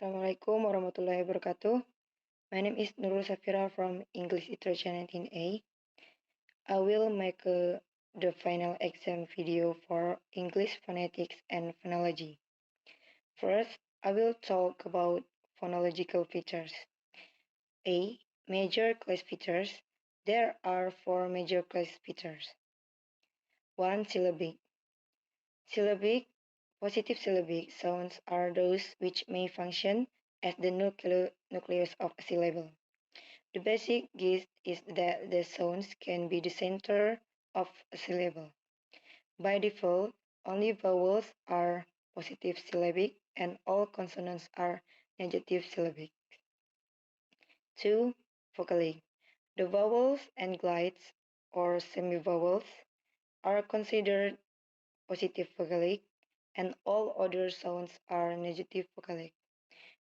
Assalamualaikum warahmatullahi wabarakatuh. My name is Nurul Safira from English Literature 19A. I will make the final exam video for English Phonetics and Phonology. First, I will talk about phonological features. A. Major class features. There are 4 major class features. 1. Syllabic. Positive syllabic sounds are those which may function as the nucleus of a syllable. The basic gist is that the sounds can be the center of a syllable. By default, only vowels are positive syllabic and all consonants are negative syllabic. 2. Vocalic. The vowels and glides or semivowels are considered positive vocalic and all other sounds are negative vocalic.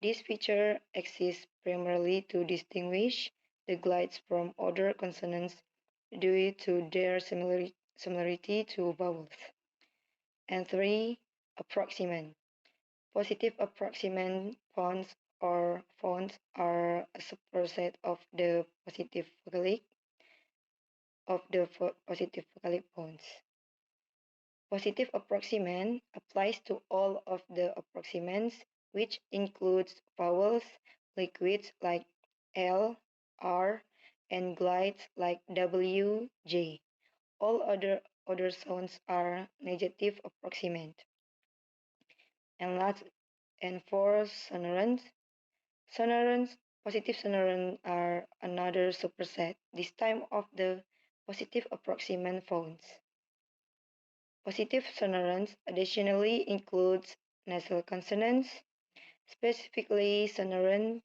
This feature exists primarily to distinguish the glides from other consonants due to their similarity to vowels. And 3. Approximant. Positive approximant phones or phones are a superset of the positive vocalic phones. Positive approximant applies to all of the approximants, which includes vowels, liquids like L, R, and glides like W, J. All other sounds are negative approximant. And last, and for sonorants, positive sonorants are another superset, this time of the positive approximant phones. Positive sonorants additionally includes nasal consonants. Specifically, sonorant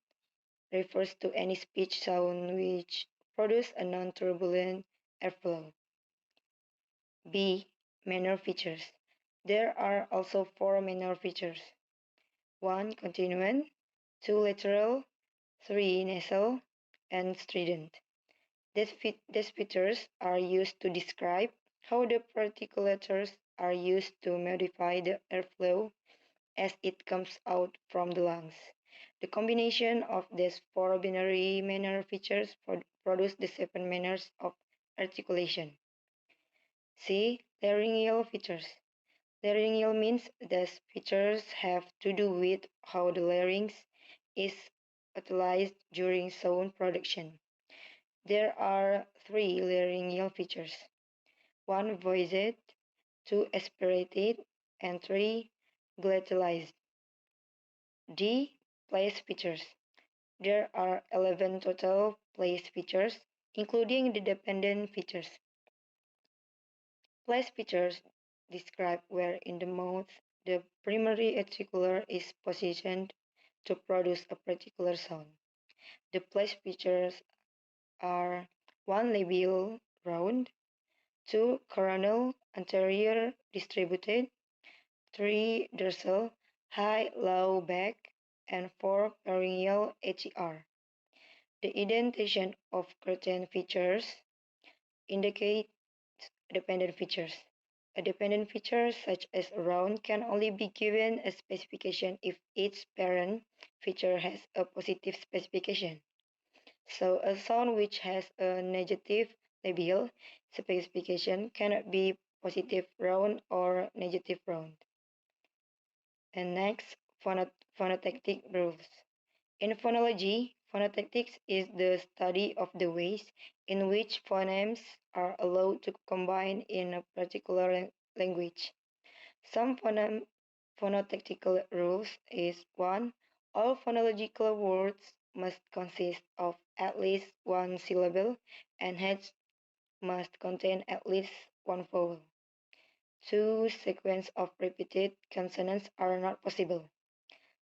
refers to any speech sound which produce a non-turbulent airflow. B. Minor features. There are also 4 minor features. 1. Continuant, 2. Lateral, 3. Nasal, and strident. These features are used to describe how the particulators are used to modify the airflow as it comes out from the lungs. The combination of these 4 binary manner features produce the 7 manners of articulation. C. Laryngeal features. Laryngeal means these features have to do with how the larynx is utilized during sound production. There are 3 laryngeal features. 1. Voiced, 2. Aspirated, and 3. Glottalized. D. Place features. There are 11 total place features, including the dependent features. Place features describe where in the mouth the primary articular is positioned to produce a particular sound. The place features are 1. Labial round, 2. Coronal anterior distributed, 3. Dorsal high low back, and 4. Pharyngeal HER. The indentation of certain features indicates dependent features. A dependent feature such as a round can only be given a specification if its parent feature has a positive specification. So a sound which has a negative labial specification cannot be positive round or negative round. And next, phonotactic rules. In phonology, phonetics is the study of the ways in which phonemes are allowed to combine in a particular language. Some phonotactical rules is 1. All phonological words must consist of at least one syllable and hence must contain at least one vowel. 2. Sequence of repeated consonants are not possible.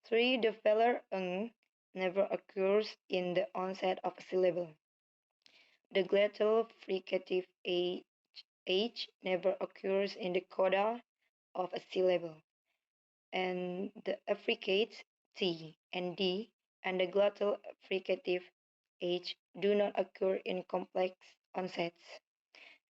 3. The velar ng never occurs in the onset of a syllable. The glottal fricative H never occurs in the coda of a syllable. And the affricates T and D and the glottal fricative H do not occur in complex onsets.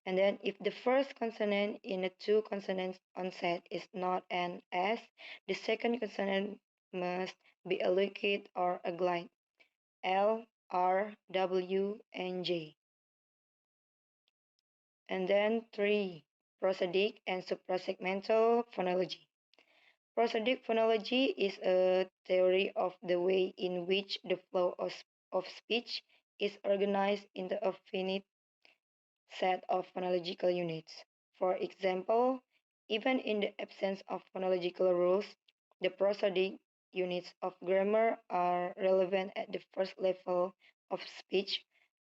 And then if the first consonant in a 2 consonant onset is not an S, the second consonant must be a liquid or a glide. L, R, W, and J. And then 3. Prosodic and suprasegmental phonology. Prosodic phonology is a theory of the way in which the flow of speech is organized into a finite set of phonological units. For example, even in the absence of phonological rules, the prosodic units of grammar are relevant at the first level of speech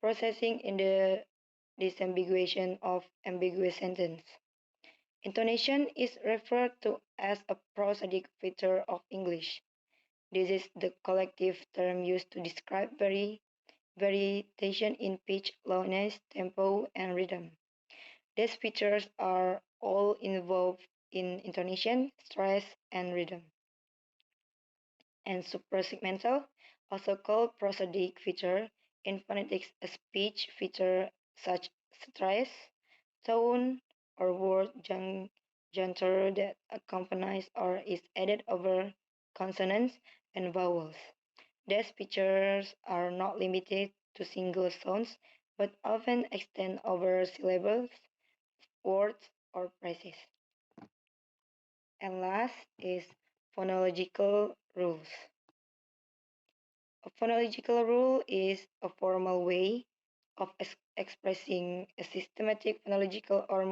processing in the disambiguation of ambiguous sentence. Intonation is referred to as a prosodic feature of English. This is the collective term used to describe variation in pitch, loudness, tempo, and rhythm. These features are all involved in intonation, stress, and rhythm. And suprasegmental, also called prosodic feature, in phonetics a speech feature such stress, tone, or word juncture that accompanies or is added over consonants and vowels. These features are not limited to single sounds, but often extend over syllables, words, or phrases. And last is phonological rules. A phonological rule is a formal way of expressing a systematic phonological or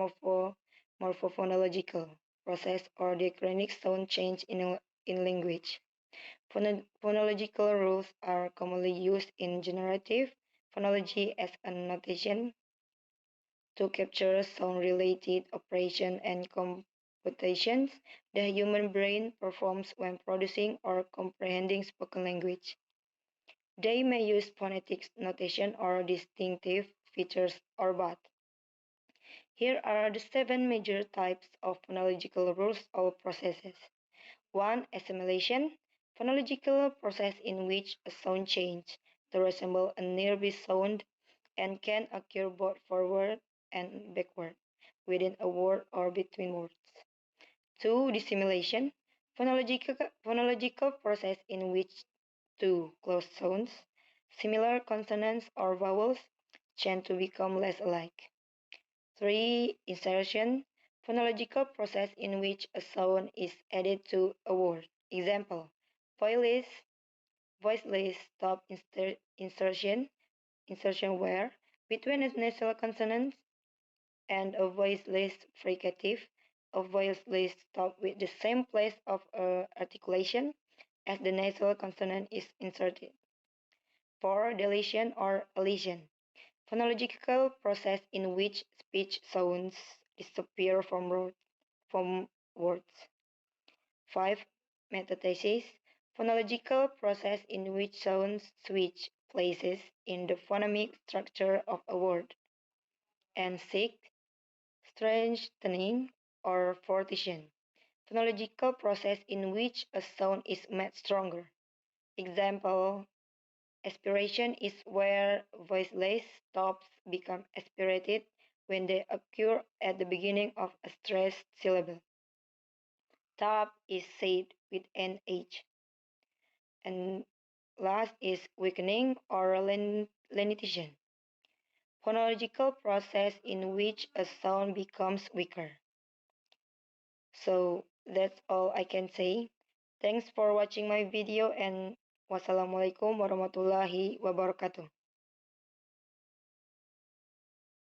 morphophonological process or diachronic sound change in language. Phonological rules are commonly used in generative phonology as a notation to capture sound-related operations and computations the human brain performs when producing or comprehending spoken language. They may use phonetics notation or distinctive features or both. Here are the 7 major types of phonological rules or processes. 1. Assimilation, phonological process in which a sound change to resemble a nearby sound and can occur both forward and backward, within a word or between words. 2. Dissimilation, phonological process in which two close sounds, similar consonants or vowels, tend to become less alike. 3. Insertion, phonological process in which a sound is added to a word. Example, voiceless stop insertion where between a nasal consonant and a voiceless fricative, a voiceless stop with the same place of articulation as the nasal consonant is inserted. 4. Deletion or elision, phonological process in which speech sounds disappear from words. 5. Metathesis, phonological process in which sounds switch places in the phonemic structure of a word. And 6. Strengthening or fortification, phonological process in which a sound is made stronger. Example, aspiration is where voiceless stops become aspirated when they occur at the beginning of a stressed syllable. Top is said with an H. And last is weakening or lenition, phonological process in which a sound becomes weaker. So that's all I can say. Thanks for watching my video and wassalamualaikum warahmatullahi wabarakatuh.